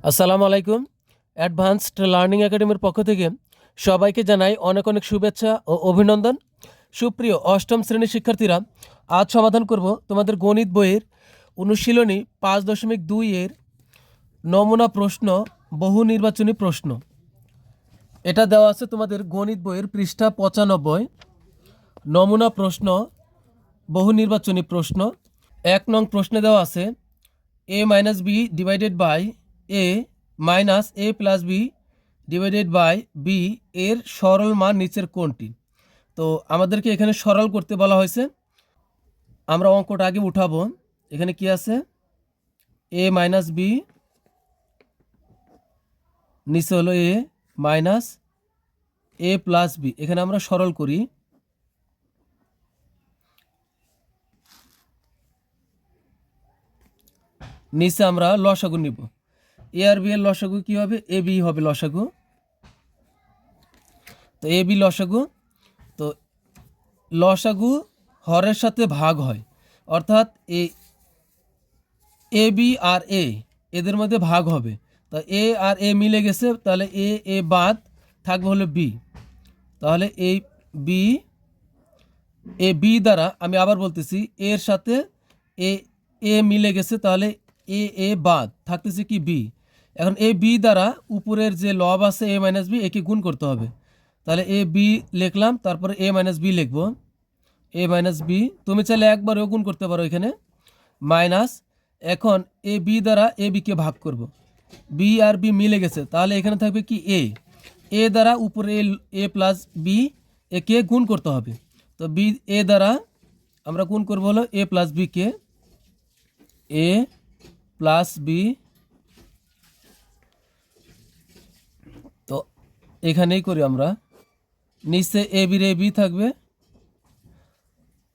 আসসালামু আলাইকুম। Advanced learning একাডেমির পক্ষ থেকে সবাইকে জানাই অনেক অনেক শুভেচ্ছা ও অভিনন্দন। সুপ্রিয় অষ্টম শ্রেণীর শিক্ষার্থীরা, আজ সমাধান করব তোমাদের গণিত বইয়ের অনুশীলনী 5.2 এর নমুনা প্রশ্ন, বহু নির্বাচনী প্রশ্ন। এটা দেওয়া আছে তোমাদের গণিত বইয়ের পৃষ্ঠা 95। নমুনা প্রশ্ন, বহু নির্বাচনী প্রশ্ন। 1 নং প্রশ্নে দেওয়া আছে a minus b divided by a minus a plus b divided by b এর সরল মান নিচের কোনটি। তো আমাদেরকে এখানে সরল করতে বলা হয়েছে। আমরা অঙ্কটা আগে উঠাবো। এখানে কি আছে, এ মাইনাস বি, নিচে হলো a minus a plus B. এখানে আমরা সরল করি। নিচে আমরা লসাগু নিব। এ আর বি এর লসাগু কি হবে, এ বি হবে লসাগু। তো এ বি লসাগু। তো লসাগু হরের সাথে ভাগ হয়, অর্থাৎ এ বি আর এদের মধ্যে ভাগ হবে। তো এ আর এ মিলে গেছে, তাহলে এ বাদ থাকবে হলো বি। তাহলে এই বি দ্বারা, আমি আবার বলতেছি, এর সাথে এ মিলে গেছে, তাহলে এ বাদ থাকতেছে কি বি। এখন এ বি দ্বারা উপরের যে লব আছে এ মাইনাস বি, একে গুণ করতে হবে। তাহলে এ বি লিখলাম, তারপরে এ মাইনাস বি লিখবো। এ মাইনাস বি, তুমি চাইলে একবারেও গুণ করতে পারো এখানে, মাইনাস। এখন এ বি দ্বারা এ বিকে ভাগ করব। বি আর বি মিলে গেছে, তাহলে এখানে থাকবে কি এ দ্বারা উপরে এ প্লাস বি, একে গুণ করতে হবে। তো বি এ দ্বারা আমরা গুণ করবো হলো এ প্লাস বি কে, এ প্লাস বি। তো এখানেই করি আমরা, নিচে এ বি থাকবে।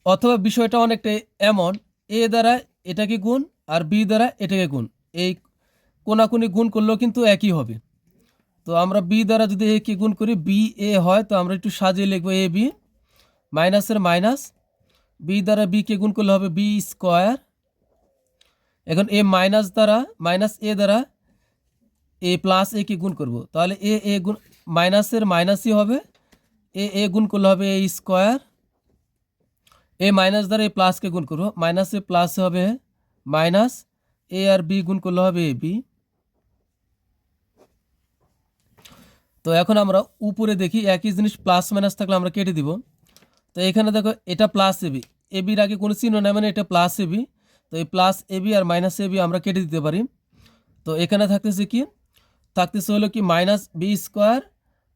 অথবা বিষয়টা অনেকটা এমন, এ দ্বারা এটাকে গুণ আর বি দ্বারা এটাকে গুণ, এই কোনাকুনি গুণ করলেও কিন্তু একই হবে। তো আমরা বি দ্বারা যদি এ কে গুণ করি, বি এ হয়, তো আমরা একটু সাজিয়ে লিখবো এ বি, মাইনাসের মাইনাস, বি দ্বারা বি কে গুণ করলে হবে বি স্কোয়ার। এখন এ মাইনাস দ্বারা, মাইনাস এ দ্বারা এ প্লাস এ কে গুণ করব, তাহলে এ গুণ মাইনাসের মাইনাসই হবে, এ গুণ করলে হবে এ স্কোয়ার। এ মাইনাস দ্বারা এ প্লাসকে গুণ করবো, মাইনাসে প্লাস হবে মাইনাস, এ আর বি গুণ করলে হবে এ বি। তো এখন আমরা উপরে দেখি, একই জিনিস প্লাস মাইনাস থাকলে আমরা কেটে দিব। তো এখানে দেখো, এটা প্লাস এবি, এবির আগে কোনো চিহ্ন নেই, মানে এটা প্লাস এবি। তো এই প্লাস এবি আর মাইনাস এবি আমরা কেটে দিতে পারি। তো এখানে থাকতেছে কি, থাকতেছে হলো কি minus b square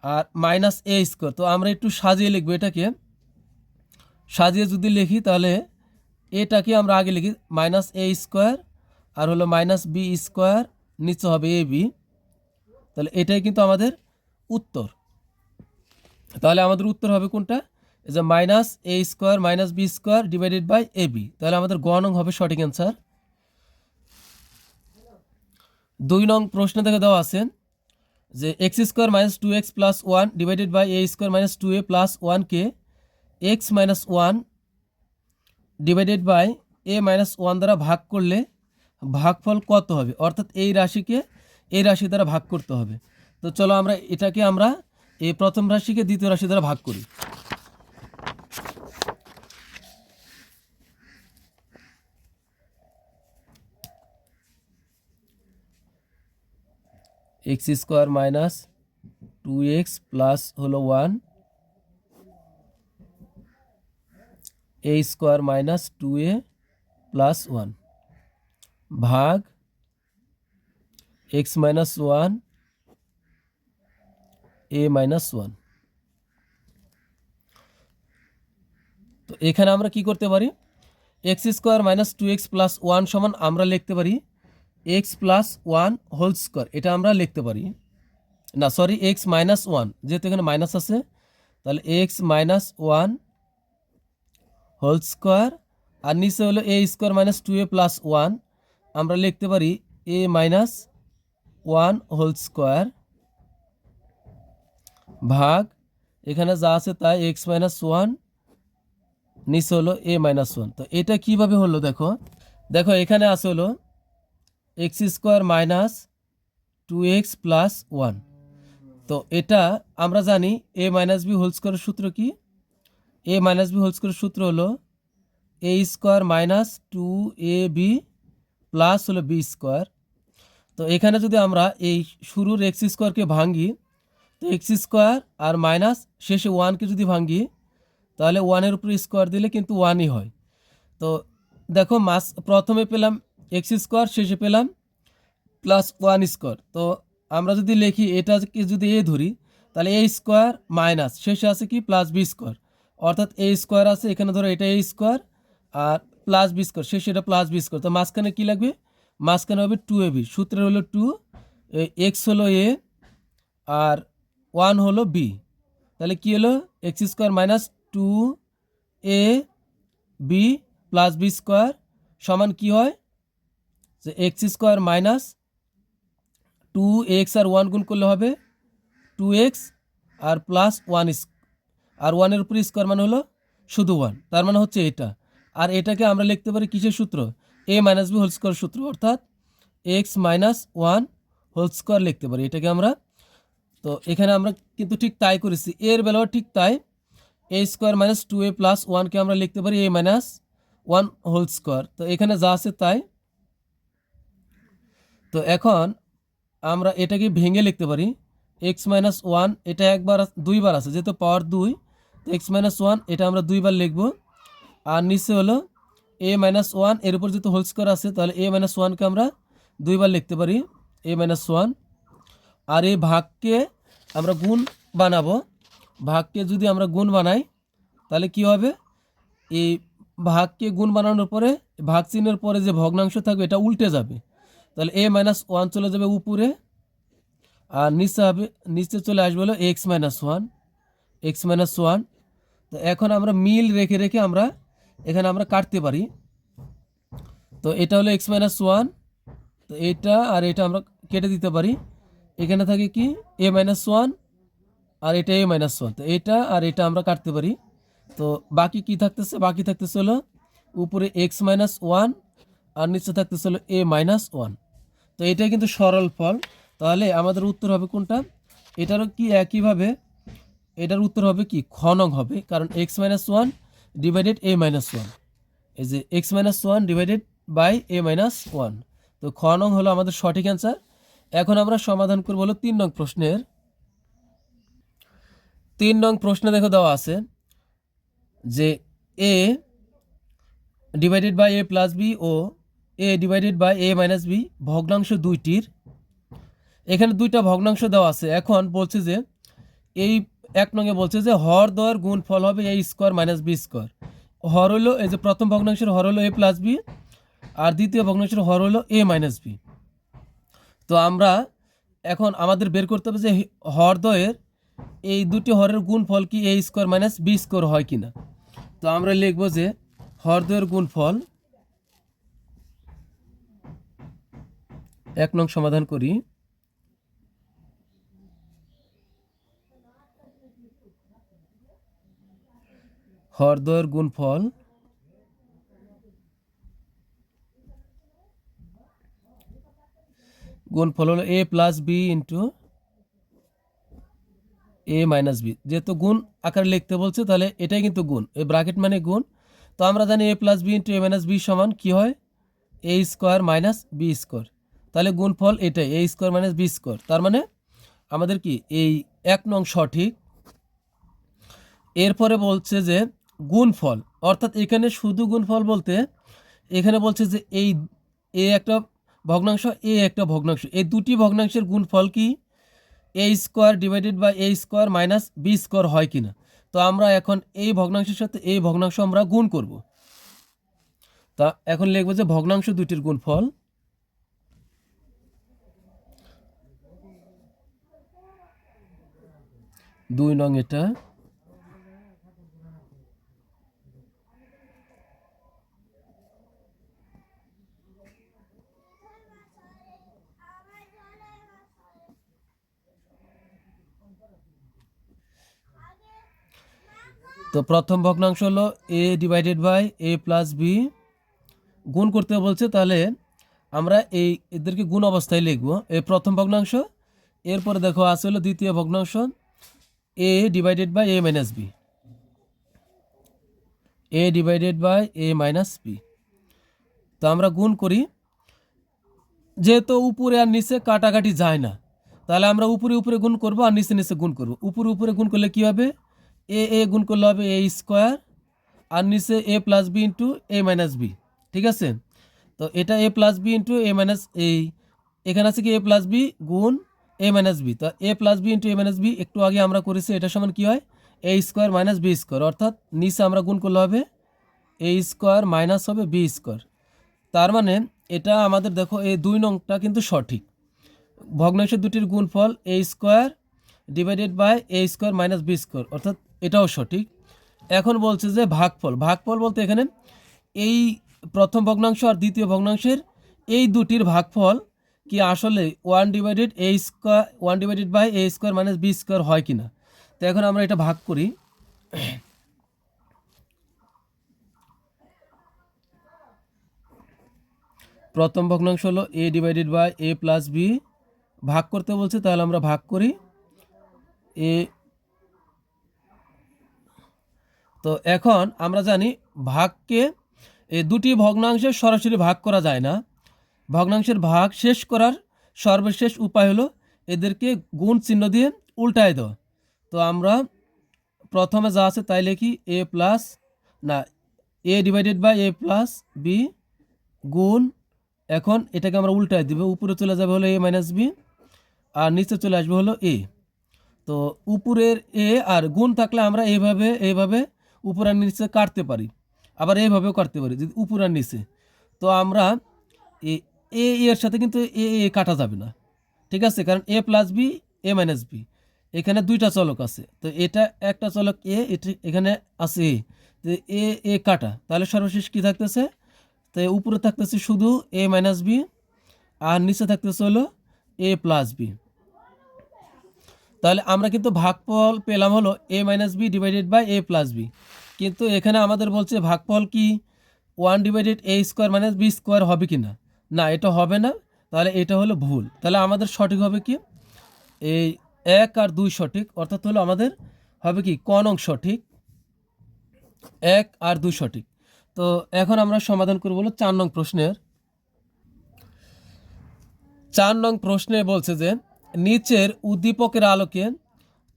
R minus a square. তো আমরা একটু সাজিয়ে লিখবো, এটাকে সাজিয়ে যদি লিখি, তাহলে এটাকে আমরা আগে লিখি মাইনাস এ স্কোয়ার আর হলো মাইনাস বি স্কোয়ার, নিচে হবে এ বি। তাহলে এটাই কিন্তু আমাদের উত্তর। তাহলে আমাদের উত্তর হবে কোনটা, এই যে minus a square minus b square divided by a b. তাহলে আমাদের গ নং হবে সঠিক অ্যান্সার। 2 নং প্রশ্ন থেকে দেওয়া আছে যে x square minus 2x plus 1 divided by a square minus 2a plus 1কে x minus 1 divided by a minus 1 দ্বারা ভাগ করলে ভাগফল কত হবে, অর্থাৎ এই রাশিকে এই রাশি দ্বারা ভাগ করতে হবে। তো চলো আমরা এটাকে আমরা এই প্রথম রাশিকে দ্বিতীয় রাশি দ্বারা ভাগ করি। X square minus 2x plus হলো 1, এ স্কোয়ার মাইনাস 2a প্লাস 1 ভাগ এক্স মাইনাস 1 এ মাইনাস 1। তো এখানে আমরা কি করতে পারি, x square minus 2x plus 1 সমান আমরা লিখতে পারি এক্স প্লাস 1 হোল স্কোয়ার। এটা আমরা লিখতে পারি না, সরি, এক্স মাইনাস 1, যেহেতু এখানে মাইনাস আছে, তাহলে এক্স মাইনাস 1 হোল স্কোয়ার। আর নিচে হলো এ স্কোয়ার মাইনাস 2a প্লাস 1, আমরা লিখতে পারি এ মাইনাস 1 হোল স্কোয়ার ভাগ এখানে যা আছে তাই এক্স মাইনাস 1, নিচে হলো এ মাইনাস 1। তো এটা কিভাবে হলো, দেখো দেখো এখানে আছে হলো x square minus 2x plus 1। তো এটা আমরা জানি a মাইনাস বি হোল স্কোয়ারের সূত্র কি? a মাইনাস বি হোল স্কোয়ারের সূত্র হলো a square minus 2ab plus হলো b স্কোয়ার। তো এখানে যদি আমরা এই শুরুর এক্স স্কোয়ারকে ভাঙি, তো এক্স স্কোয়ার আর মাইনাস শেষে 1কে যদি ভাঙি, তাহলে 1-এর উপরে স্কোয়ার দিলে কিন্তু 1ই হয়। তো দেখো প্রথমে পেলাম এক্স স্কোয়ার, শেষে পেলাম প্লাস 1 স্কোয়ার। তো আমরা যদি লিখি এটাকে যদি এ ধরি, তাহলে এ স্কোয়ার মাইনাস শেষে আছে কি প্লাস বি স্কোয়ার, অর্থাৎ এ স্কোয়ার আছে এখানে ধরো এটা এ স্কোয়ার আর প্লাস বি স্কোয়ার, শেষে এটা প্লাস বি স্কোয়ার। তো মাঝখানে কী লাগবে? মাঝখানে হবে 2ab। সূত্রের হলো 2, এক্স হলো এ আর 1 হলো বি। তাহলে কী হলো? X square minus 2ab plus b square সমান কী হয়? যে এক্স স্কোয়ার মাইনাস 2x আর 1 গুণ করলে হবে 2x আর প্লাস 1 আর 1-এর উপরে স্কোয়ার মানে হলো শুধু 1, তার মানে হচ্ছে এটা। আর এটাকে আমরা লিখতে পারি কিসের সূত্র? a minus b whole square সূত্র, অর্থাৎ x মাইনাস 1 হোল স্কোয়ার লিখতে পারি এটাকে আমরা। তো এখানে আমরা কিন্তু ঠিক তাই করেছি, এর বেলাও ঠিক তাই। a square minus 2a plus 1কে আমরা লিখতে পারি a মাইনাস 1 হোল স্কোয়ার। তো এখানে যা আছে তাই। তো এখন আমরা এটাকে ভেঙে লিখতে পারি এক্স মাইনাস 1, এটা দুইবার আছে যেহেতু পাওয়ার 2, তো এক্স মাইনাস 1 এটা আমরা দুইবার লিখব। আর নিচে হলো এ মাইনাস 1, এর উপর যেহেতু হোল স্কোয়ার আছে তাহলে এ মাইনাস 1কে আমরা দুইবার লিখতে পারি এ মাইনাস 1। আর এই ভাগকে আমরা গুণ বানাবো, ভাগকে যদি আমরা গুণ বানাই তাহলে কি হবে? এই ভাগকে গুণ বানানোর পরে ভাগ চিহ্নের পরে যে ভগ্নাংশ থাকবে এটা উল্টে যাবে, তাহলে a মাইনাস 1 চলে যাবে উপরে আর নিচে চলে আসবে হলো এক্স মাইনাস 1। তো এখন আমরা মিল রেখে রেখে আমরা এখানে আমরা কাটতে পারি। তো এটা হলো এক্স মাইনাস 1, তো এটা আর এটা আমরা কেটে দিতে পারি। এখানে থাকে কি a মাইনাস 1 আর এটা a মাইনাস 1, তো এটা আর এটা আমরা কাটতে পারি। তো বাকি কি থাকতেছে? বাকি থাকতেছে হলো উপরে এক্স মাইনাস 1 আর নিচে থাকতেছে হলো a মাইনাস 1। তো এটাই কিন্তু সরল ফল। তাহলে আমাদের উত্তর হবে কোনটা? এটারও কি একইভাবে এটার উত্তর হবে কি খ নং হবে, কারণ x minus 1 divided a minus 1, এই যে x minus 1 divided by a minus 1। তো খ নং হলো আমাদের সঠিক অ্যান্সার। এখন আমরা সমাধান করব হলো 3 নং প্রশ্নের। 3 নং প্রশ্নে দেখো দেওয়া আছে যে a divided by a plus b ও a divided by a minus b ভগ্নাংশ দুইটির, এখানে দুইটা ভগ্নাংশ দেওয়া আছে। এখন বলছে যে এই 1 নঙে বলছে যে হর দ্বয়ের গুণফল হবে a square minus b square. হর হলো এই যে প্রথম ভগ্নাংশের হর হলো a প্লাস বি আর দ্বিতীয় ভগ্নাংশের হর হলো a মাইনাস বি। তো আমরা এখন আমাদের বের করতে হবে যে হর দ্বয়ের এই দুটি হরের গুণফল কি a square minus b square হয় কিনা। তো আমরা লিখব যে হর দ্বয়ের গুণফল, 1 নং সমাধান করি। হর দ্বয়ের গুণফল হলো a plus b into a minus b. যেহেতু গুণ আকারে লিখতে বলছে তাহলে এটাই কিন্তু গুণ, এই ব্র্যাকেট মানে গুণ। তো আমরা জানি a plus b into a minus b সমান কী হয়? a square minus b square. তাহলে গুণফল এটাই a square minus b square. তার মানে আমাদের কি এই 1 নং সঠিক। এরপরে বলছে যে গুণফল, অর্থাৎ এখানে শুধু গুণফল বলতে এখানে বলছে যে এই এ একটা ভগ্নাংশ এ একটা ভগ্নাংশ, এই দুটি ভগ্নাংশের গুণফল কি a square divided by a square minus b square হয় কিনা। তো আমরা এখন এই ভগ্নাংশের সাথে এই ভগ্নাংশ আমরা গুণ করব। তা এখন লিখবো যে ভগ্নাংশ দুটির গুণফল, দুই নং এটা, তো প্রথম ভগ্নাংশ হলো a divided by a plus b, গুণ করতে বলছে তাহলে আমরা এদেরকে গুণ অবস্থায় লিখবো। এই প্রথম ভগ্নাংশ, এরপরে দেখো আছে হলো দ্বিতীয় ভগ্নাংশ a divided by a minus b, a divided by a minus b. তো আমরা গুণ করি, যেহেতু উপরে আর নিচে কাটাকাটি যায় না, তাহলে আমরা উপরে উপরে গুণ করব আর নিচে নিচে গুণ করব। উপরে উপরে গুণ করলে কি হবে, এ গুণ করলে হবে এ স্কোয়ার, আর নিচে এ প্লাস বি ইন্টু এ মাইনাস বি। ঠিক আছে, তো এটা এ প্লাস বি ইন্টু এ মাইনাস, এখানে আছে কি এ প্লাস বি গুণ এ মাইনাস বি। তো এ প্লাস বি ইন্টু এ মাইনাস বি একটু আগে আমরা করেছি, এটা সমান কি হয় এ স্কোয়ার মাইনাস বি স্কোয়ার, অর্থাৎ নিচে আমরা গুণ করলে হবে এ স্কোয়ার মাইনাস হবে বি স্কোয়ার। তার মানে এটা আমাদের দেখো এই 2 নংটা কিন্তু সঠিক। ভগ্নাংশ দুটির গুণফল a square divided by a square minus b square, অর্থাৎ এটাও সঠিক। এখন বলছে যে ভাগফল, ভাগফল বলতে এখানে এই প্রথম ভগ্নাংশ আর দ্বিতীয় ভগ্নাংশের এই দুটির ভাগফল কি আসলে 1 divided a square 1 divided by a square minus b square হয় কিনা। তো এখন আমরা এটা ভাগ করি। প্রথম ভগ্নাংশ হলো a divided by a plus b, ভাগ করতে বলছে, তাহলে আমরা ভাগ করি এ। তো এখন আমরা জানি ভাগকে এই দুটি ভগ্নাংশে সরাসরি ভাগ করা যায় না। ভগ্নাংশের ভাগ শেষ করার সর্বশেষ উপায় হলো এদেরকে গুণ চিহ্ন দিয়ে উল্টায় দেওয়া। তো আমরা প্রথমে যা আছে তাই লিখি এ প্লাস না a divided by a plus b গুণ, এখন এটাকে আমরা উল্টায় দিব, উপরে চলে যাবে হলো এ মাইনাস বি আর নিচে চলে আসবে হলো এ। তো উপরের এ আর গুণ থাকলে আমরা এইভাবে উপর আর নিচে কাটতে পারি, আবার এইভাবেও কাটতে পারি যদি উপর আর নিচে। তো আমরা এর সাথে কিন্তু এ কাটা যাবে না, ঠিক আছে, কারণ এ plus B A minus B, এখানে দুইটা চলক আছে, তো এটা একটা চলক এটা এখানে আছে তো এ কাটা, তাহলে সর্বশেষ কি থাকতেছে, তো উপরে থাকতেছে শুধু এ মাইনাস বি আর নিচে থাকতেছে হলো এ প্লাস বি। তাহলে আমরা কিন্তু ভাগফল পেলাম হলো a minus b divided by a plus b, কিন্তু এখানে আমাদের বলছে ভাগফল কি 1 divided a square minus b square হবে কি না, না এটা হবে না, তাহলে এটা হলো ভুল। তাহলে আমাদের সঠিক হবে কি এই 1 আর 2 সঠিক, অর্থাৎ হলো আমাদের হবে কি ক নং সঠিক, 1 আর 2 সঠিক। তো এখন আমরা সমাধান করব হলো 4 নং প্রশ্নের। 4 নং প্রশ্নে বলছে যে নিচের উদ্দীপকের আলোকে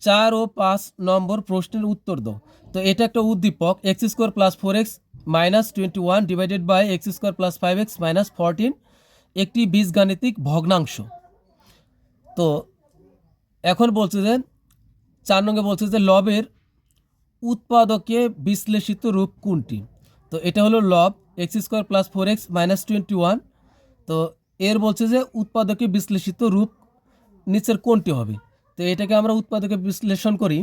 4 ও 5 নম্বর প্রশ্নের উত্তর দাও। তো এটা একটা উদ্দীপক x square plus 4x minus 21 divided by x square plus 5x minus 14 একটি বীজগাণিতিক ভগ্নাংশ। তো এখন বলছে যে 4 নঙ্গে বলছে যে লবের উৎপাদকে বিশ্লেষিত রূপ কোনটি। তো এটা হলো লব x square plus 4x minus 21। তো এর বলছে যে উৎপাদকে বিশ্লেষিত রূপ নিচের কোনটি হবে। তো এটাকে আমরা উৎপাদকে বিশ্লেষণ করি।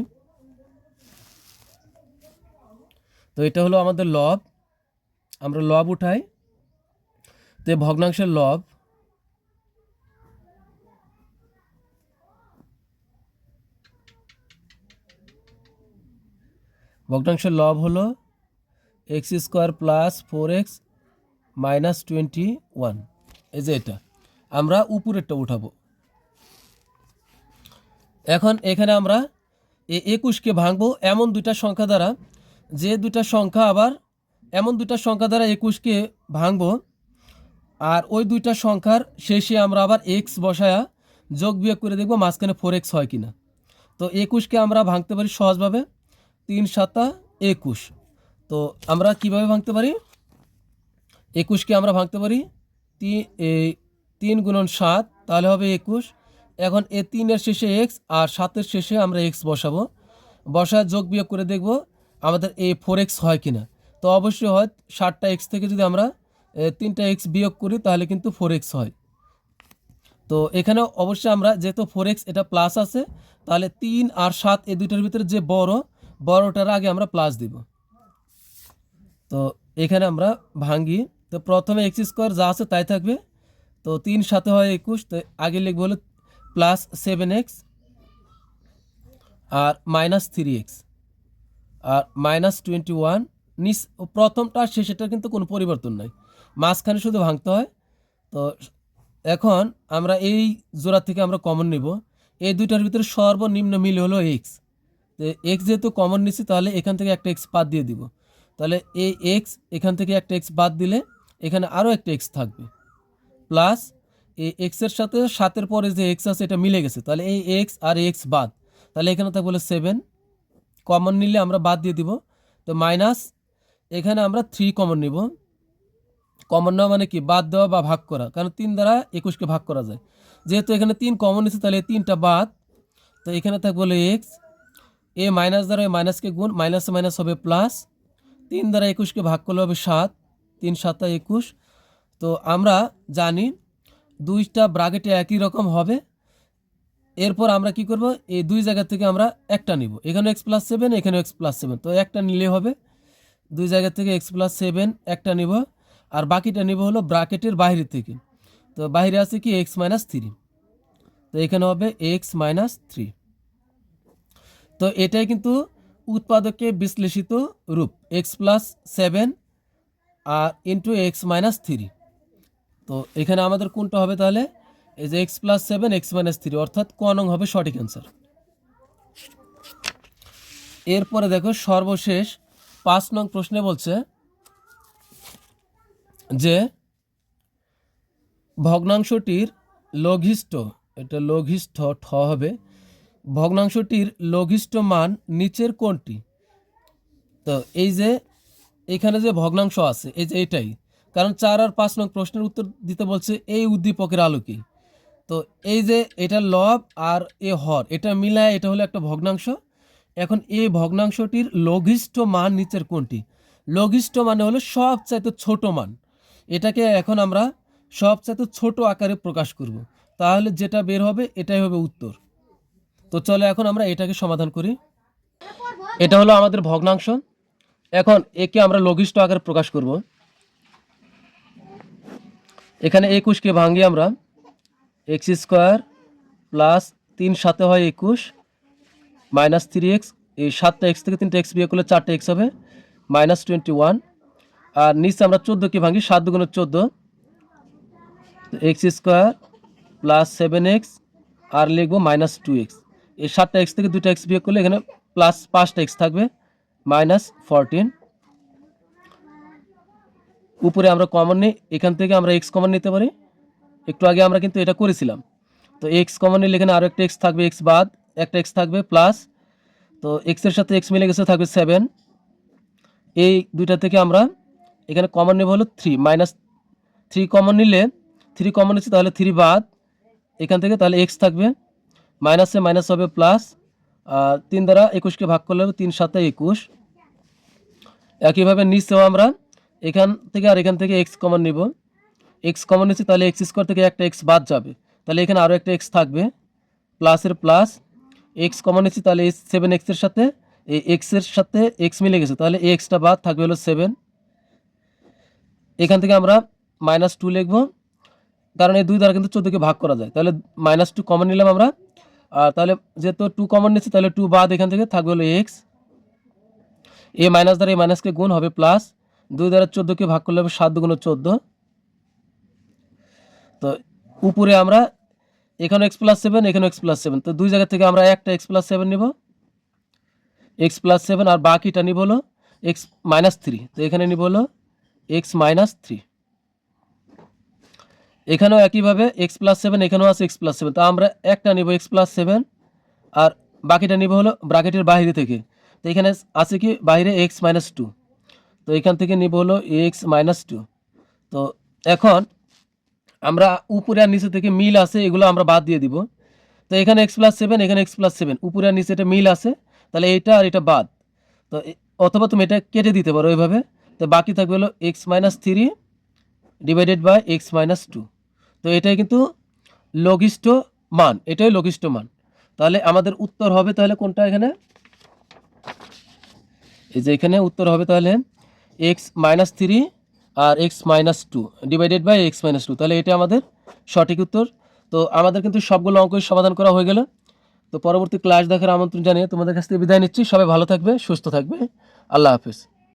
তো এটা হলো আমাদের লব, আমরা লব উঠাই, তো ভগ্নাংশের লব ভগ্নাংশের লব হলো x square plus 4x minus 21, এই যে এটা আমরা উপরেরটা উঠাবো। এখন এখানে আমরা 21কে ভাঙবো এমন দুইটা সংখ্যা দ্বারা, যে দুইটা সংখ্যা আবার এমন দুইটা সংখ্যা দ্বারা 21কে ভাঙবো, আর ওই দুইটা সংখ্যার শেষে আমরা আবার এক্স বসায়া যোগ বিয়োগ করে দেখবো মাঝখানে 4x হয় কিনা। তো 21কে আমরা ভাঙতে পারি সহজভাবে 3 7 21। তো আমরা কিভাবে ভাঙতে পারি, 21কে আমরা ভাঙতে পারি 3 গুণন 7, তাহলে হবে 21। এখন এ 3-এর শেষে এক্স আর 7-এর শেষে আমরা এক্স বসাবো, বসায় যোগ বিয়োগ করে দেখব আমাদের এ 4x হয় কিনা। তো অবশ্যই হয়, 7টা এক্স থেকে যদি আমরা 3টা এক্স বিয়োগ করি তাহলে কিন্তু 4x হয়। তো এখানে অবশ্যই আমরা যেহেতু 4x এটা প্লাস আছে, তাহলে 3 আর 7 এই দুইটার ভিতরে যে বড়টার আগে আমরা প্লাস দিব। তো এখানে আমরা ভাঙি, তো প্রথমে এক্স স্কোয়ার যা আছে তাই থাকবে, তো 3 7 হয় 21, তো আগে লিখবো হলো প্লাস 7x আর মাইনাস 3x আর মাইনাস 21। প্রথমটা শেষেটার কিন্তু কোনো পরিবর্তন নাই, মাঝখানে শুধু ভাঙতে হয়। তো এখন আমরা এই জোড়া থেকে আমরা কমন নিব, এই দুইটার ভিতরে সর্বনিম্ন মিল হলো এক্স। তো এক্স যেহেতু কমন নিচ্ছি তাহলে এখান থেকে একটা এক্স বাদ দিয়ে দিব, তাহলে এই এক্স এখান থেকে একটা এক্স বাদ দিলে এখানে আরও একটা এক্স থাকবে, প্লাস এই এক্সের সাথে 7-এর পরে যে এক্স আছে এটা মিলে গেছে, তাহলে এই এক্স আর এক্স বাদ, তাহলে এখানে থাকবে বলে 7, কমন নিলে আমরা বাদ দিয়ে দিব। তো মাইনাস এখানে আমরা 3 কমন নিব, কমন নেওয়া মানে কি বাদ দেওয়া বা ভাগ করা, কারণ 3 দ্বারা 21কে ভাগ করা যায়, যেহেতু এখানে 3 কমন নিচ্ছে তাহলে এই 3টা বাদ। তো এখানে থাকবে বলে এক্স, এ মাইনাস দ্বারা এই মাইনাসকে গুণ, মাইনাসে মাইনাস হবে প্লাস, 3 দ্বারা 21কে ভাগ করলে হবে 7, 3 7 21। তো আমরা জানি দুইটা ব্রাকেটে একই রকম হবে, এরপর আমরা কি করব, এই দুই জায়গা থেকে আমরা একটা নিব, এখানে এক্স প্লাস 7 এখানে এক্স প্লাস 7, তো একটা নিলে হবে, দুই জায়গা থেকে এক্স প্লাস 7 একটা নিব, আর বাকিটা নিব হলো ব্রাকেটের বাইরে থেকে। তো বাইরে আছে কি এক্স মাইনাস 3, তো এখানে হবে এক্স মাইনাস 3। তো এটাই কিন্তু উৎপাদকে বিশ্লেষিত রূপ, এক্স প্লাস 7 আর ইন্টু এক্স মাইনাস 3। তো এখানে আমাদের কোনটা হবে তাহলে, এই যে এক্স প্লাস 7 এক্স মাইনাস 3, অর্থাৎ ক নং হবে সঠিক অ্যান্সার। এরপরে দেখো সর্বশেষ 5 নং প্রশ্নে বলছে যে ভগ্নাংশটির লঘিষ্ঠ, এটা লঘিষ্ঠ ঠ হবে, ভগ্নাংশটির লঘিষ্ঠ মান নিচের কোনটি। তো এই যে এখানে যে ভগ্নাংশ আছে এই যে এটাই, কারণ 4 আর 5 নং প্রশ্নের উত্তর দিতে বলছে এই উদ্দীপকের আলোকে। তো এই যে এটা লব আর এ হর এটা মিলায় এটা হলো একটা ভগ্নাংশ। এখন এই ভগ্নাংশটির লঘিষ্ঠ মান নিচের কোনটি, লঘিষ্ঠ মানে হলো সবচাইতে ছোট মান, এটাকে এখন আমরা সবচাইতে ছোট আকারে প্রকাশ করব, তাহলে যেটা বের হবে এটাই হবে উত্তর। তো চলো এখন আমরা এটাকে সমাধান করি। এটা হলো আমাদের ভগ্নাংশ, এখন একে আমরা লঘিষ্ঠ আকারে প্রকাশ করব। এখানে 21কে ভাঙি আমরা, এক্স স্কোয়ার প্লাস 3 7 হয় 21 মাইনাস 3x, এই 7টা এক্স থেকে 3টা এক্স বিয়োগ করলে 4টা এক্স হবে মাইনাস 21, আর নিচে আমরা 14কে ভাঙি, 7 দুগুণে 14, এক্স স্কোয়ার প্লাস 7x আর লিখবো মাইনাস 2x, এই 7টা এক্স থেকে 2টা এক্স বিয়োগ করলে এখানে প্লাস 5টা এক্স থাকবে মাইনাস 14। উপরে আমরা কমন নিই, এখান থেকে আমরা এক্স কমন নিতে পারি, একটু আগে আমরা কিন্তু এটা করেছিলাম। তো এক্স কমন নিলে এখানে আরও একটা এক্স থাকবে, এক্স বাদ একটা এক্স থাকবে প্লাস, তো এক্সের সাথে এক্স মিলে গেছে থাকবে 7, এই দুইটা থেকে আমরা এখানে কমন নেব হলো 3, মাইনাস 3 কমন নিলে 3 কমন নিচ্ছি তাহলে 3 বাদ এখান থেকে, তাহলে এক্স থাকবে, মাইনাসে মাইনাস হবে প্লাস, 3 দ্বারা 21কে ভাগ করলে হবে 3 7 21। একইভাবে নিচেও আমরা এখান থেকে আর এখান থেকে এক্স কমন নিব, এক্স কমন নিচ্ছি তাহলে এক্স স্কোয়ার থেকে একটা এক্স বাদ যাবে, তাহলে এখানে আরও একটা এক্স থাকবে প্লাসের প্লাস, এক্স কমন নিচ্ছি তাহলে এই 7xের সাথে এই এক্সের সাথে এক্স মিলে গেছে, তাহলে এই এক্সটা বাদ থাকবে হলো 7। এখান থেকে আমরা মাইনাস 2 লিখব, কারণ এই 2 দ্বারা কিন্তু 14কে ভাগ করা যায়, তাহলে মাইনাস 2 কমন নিলাম আমরা, আর তাহলে যেহেতু 2 কমন নিচ্ছি তাহলে 2 বাদ এখান থেকে থাকবে হলো এক্স, এ মাইনাস দ্বারা এই মাইনাসকে গুণ হবে প্লাস, 2 দ্বারা 14কে ভাগ করলে হবে 7 দুগুণ 14। তো উপরে আমরা এখানে এক্স প্লাস 7 এখানে এক্স প্লাস 7, তো দুই জায়গা থেকে আমরা একটা এক্স প্লাস 7 নিব, এক্স প্লাস 7 আর বাকিটা নিব হলো এক্স মাইনাস 3, তো এখানে নিব হলো এক্স মাইনাস 3। এখানেও একইভাবে এক্স প্লাস 7 এখানেও আছে এক্স প্লাস 7, তো আমরা একটা নিব এক্স প্লাস 7 আর বাকিটা নিব হলো ব্র্যাকেটের বাইরে থেকে, তো এখানে আছে কি বাইরে এক্স মাইনাস 2, তো এখান থেকে নিব হলো এক্স মাইনাস 2। তো এখন আমরা উপরে আর নিচে থেকে মিল আছে এগুলো আমরা বাদ দিয়ে দিব, তো এখানে এক্স প্লাস 7 এখানে এক্স প্লাস 7 উপরে আর নিচে এটা মিল আছে, তাহলে এটা আর এটা বাদ, তো অথবা তুমি এটা কেটে দিতে পারো এইভাবে, তো বাকি থাকবে হলো x minus 3 divided by x minus 2। তো এটাই কিন্তু লঘিষ্ঠ মান, এটাই লঘিষ্ঠ মান, তাহলে আমাদের উত্তর হবে তাহলে কোনটা, এখানে এই যে এখানে উত্তর হবে তাহলে এক্স মাইনাস 3 আর x minus 2 divided by x minus 2, তাহলে এটা আমাদের সঠিক উত্তর। তো আমাদের কিন্তু সবগুলো অঙ্কই সমাধান করা হয়ে গেল। তো পরবর্তী ক্লাস দেখার আমন্ত্রণ জানিয়ে তোমাদের কাছ থেকে বিদায় নিচ্ছি। সবাই ভালো থাকবে, সুস্থ থাকবে, আল্লাহ হাফেজ।